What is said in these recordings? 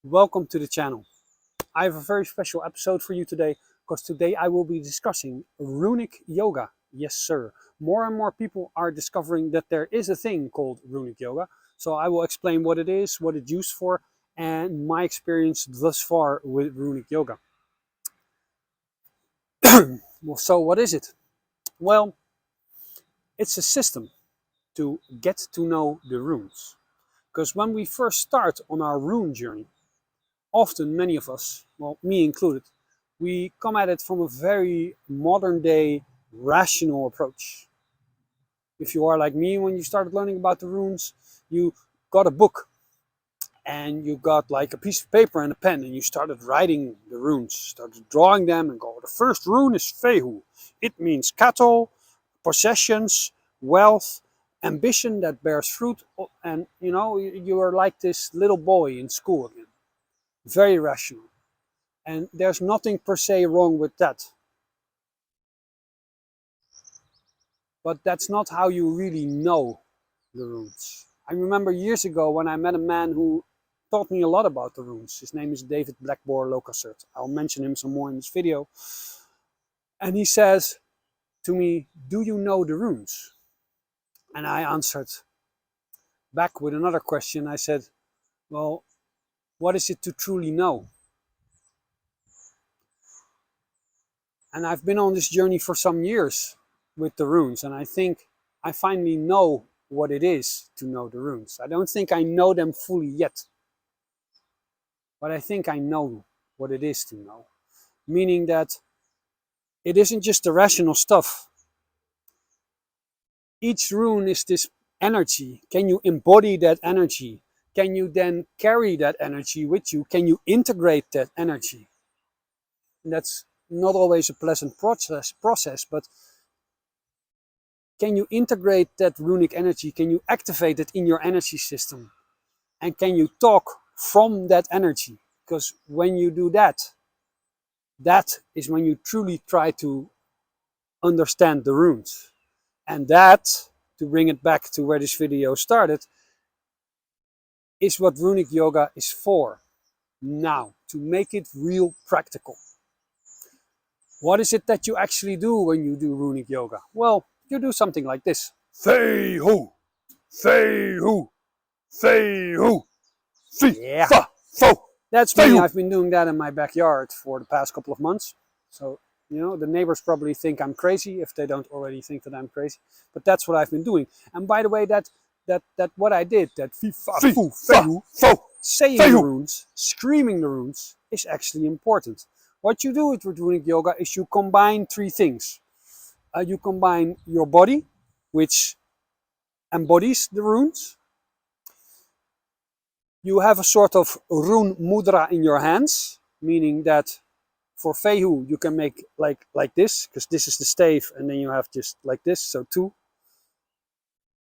Welcome to the channel. I have a very special episode for you today because today I will be discussing runic yoga. Yes, sir. More and more people are discovering that there is a thing called runic yoga. So I will explain what it is, what it's used for, and my experience thus far with runic yoga. So what is it? Well, it's a system to get to know the runes. Because when we first start on our rune journey, often many of us, well, me included, we come at it from a very modern day rational approach. If you are like me, when you started learning about the runes, you got a book and you got like a piece of paper and a pen and you started writing the runes, started drawing them and go, the first rune is fehu. It means cattle, possessions, wealth, ambition that bears fruit. And you know, you are like this little boy in school again. Very rational. And there's nothing per se wrong with that. But that's not how you really know the runes. I remember years ago when I met a man who taught me a lot about the runes. His name is David Blackboard Locassert. I'll mention him some more in this video. And he says to me, do you know the runes? And I answered back with another question. I said, well, what is it to truly know? And I've been on this journey for some years with the runes, and I think I finally know what it is to know the runes. I don't think I know them fully yet, but I think I know what it is to know. Meaning that it isn't just the rational stuff. Each rune is this energy. Can you embody that energy? Can you then carry that energy with you? Can you integrate that energy? And that's not always a pleasant process, but can you integrate that runic energy? Can you activate it in your energy system? And can you talk from that energy? Because when you do that, that is when you truly try to understand the runes. And that, to bring it back to where this video started, is what runic yoga is for. Now, to make it real practical. What is it that you actually do when you do runic yoga? Well, you do something like this. Fehu, fehu, fehu, yeah. That's me. I've been doing that in my backyard for the past couple of months. So, you know, the neighbors probably think I'm crazy if they don't already think that I'm crazy. But that's what I've been doing. And by the way, that what I did, that saying the runes, screaming the runes, is actually important. What you do with runic yoga is you combine three things. You combine your body, which embodies the runes. You have a sort of rune mudra in your hands, meaning that for fehu you can make like this, because this is the stave, and then you have just like this, so two.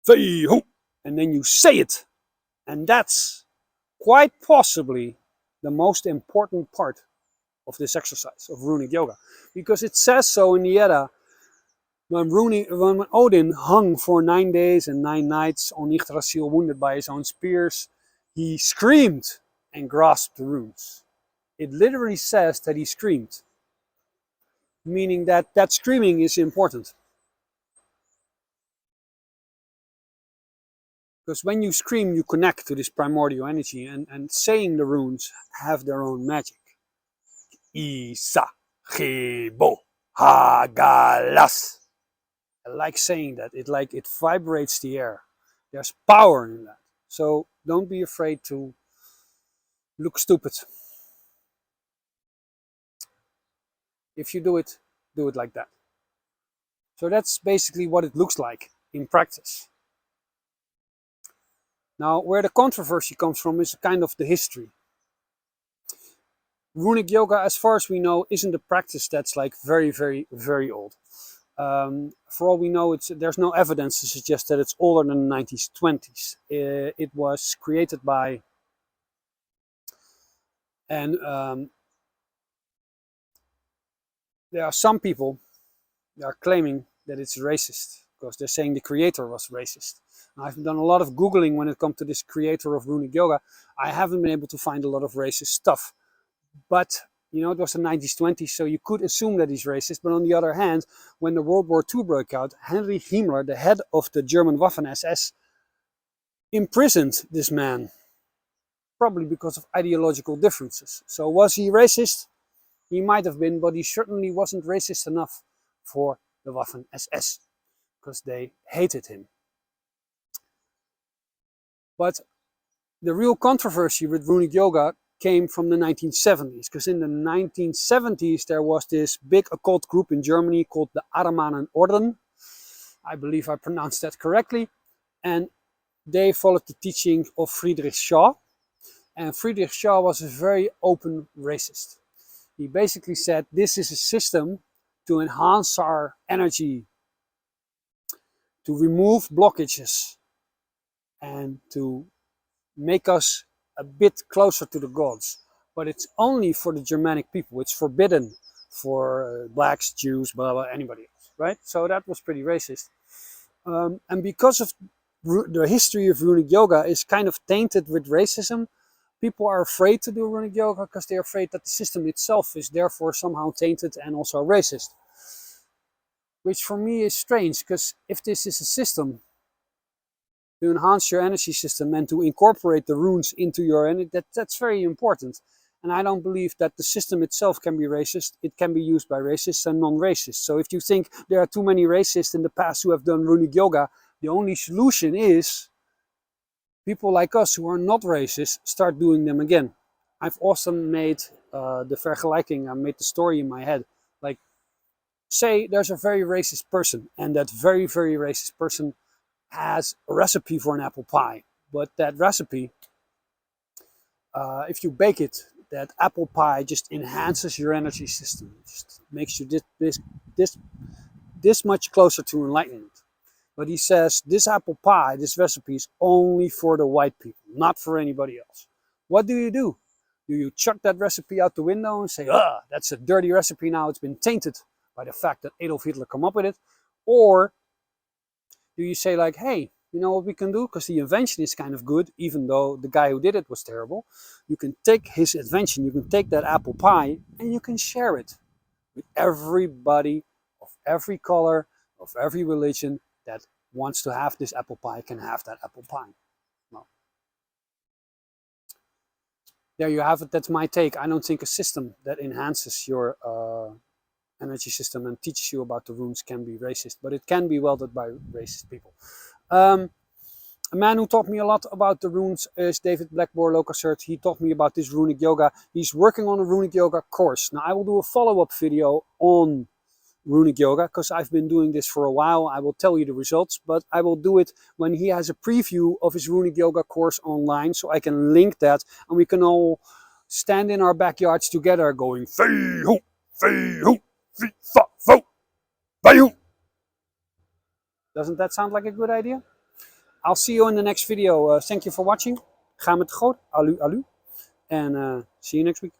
Fehu! And then you say it. And that's quite possibly the most important part of this exercise of runic yoga, because it says so in the Edda. When Odin hung for 9 days and 9 nights on Yggdrasil, wounded by his own spears, he screamed and grasped the runes. It literally says that he screamed, meaning that that screaming is important. Because when you scream, you connect to this primordial energy, and saying the runes have their own magic. Isa, Chibo, Hagalas. I like saying that. It vibrates the air. There's power in that. So don't be afraid to look stupid. If you do it like that. So that's basically what it looks like in practice. Now, where the controversy comes from is kind of the history. Runic yoga, as far as we know, isn't a practice that's like very, very, very old. For all we know, there's no evidence to suggest that it's older than the 1920s. It was created by, and there are some people that are claiming that it's racist. because they're saying the creator was racist. And I've done a lot of Googling when it comes to this creator of runic yoga. I haven't been able to find a lot of racist stuff. But, you know, it was the 1920s, so you could assume that he's racist. But on the other hand, when the World War II broke out, Heinrich Himmler, the head of the German Waffen-SS, imprisoned this man, probably because of ideological differences. So was he racist? He might have been, but he certainly wasn't racist enough for the Waffen-SS, because they hated him. But the real controversy with runic yoga came from the 1970s, because in the 1970s there was this big occult group in Germany called the Ahrimanen Orden. I believe I pronounced that correctly. And they followed the teaching of Friedrich Shaw. And Friedrich Shaw was a very open racist. He basically said this is a system to enhance our energy, to remove blockages, and to make us a bit closer to the gods. But it's only for the Germanic people. It's forbidden for blacks, Jews, blah, blah, anybody else, right? So that was pretty racist. And because of the history of runic yoga is kind of tainted with racism, people are afraid to do runic yoga because they're afraid that the system itself is therefore somehow tainted and also racist. Which for me is strange, because if this is a system to enhance your energy system and to incorporate the runes into your energy, that's very important. And I don't believe that the system itself can be racist. It can be used by racists and non-racists. So if you think there are too many racists in the past who have done runic yoga, the only solution is people like us who are not racist start doing them again. I've also made the vergelijking, I made the story in my head. Like, say there's a very racist person, and that very, very racist person has a recipe for an apple pie. But that recipe, if you bake it, that apple pie just enhances your energy system. It just makes you this much closer to enlightenment. But he says this apple pie, this recipe is only for the white people, not for anybody else. What do? Do you chuck that recipe out the window and say, that's a dirty recipe now, it's been tainted by the fact that Adolf Hitler came up with it? Or do you say like, hey, you know what we can do? Because the invention is kind of good, even though the guy who did it was terrible. You can take his invention, you can take that apple pie, and you can share it with everybody of every color, of every religion that wants to have this apple pie can have that apple pie. Well, there you have it. That's my take. I don't think a system that enhances your energy system and teaches you about the runes can be racist, but it can be wielded by racist people. A man who taught me a lot about the runes is David Blackmore Locasert. He taught me about this runic yoga. He's working on a runic yoga course. Now I will do a follow-up video on runic yoga because I've been doing this for a while. I will tell you the results, but I will do it when he has a preview of his runic yoga course online, so I can link that and we can all stand in our backyards together going fehu, fehu, fa, fo, fehu. Doesn't that sound like a good idea? I'll see you in the next video. Thank you for watching. Ga met God. Alu, alu. And see you next week.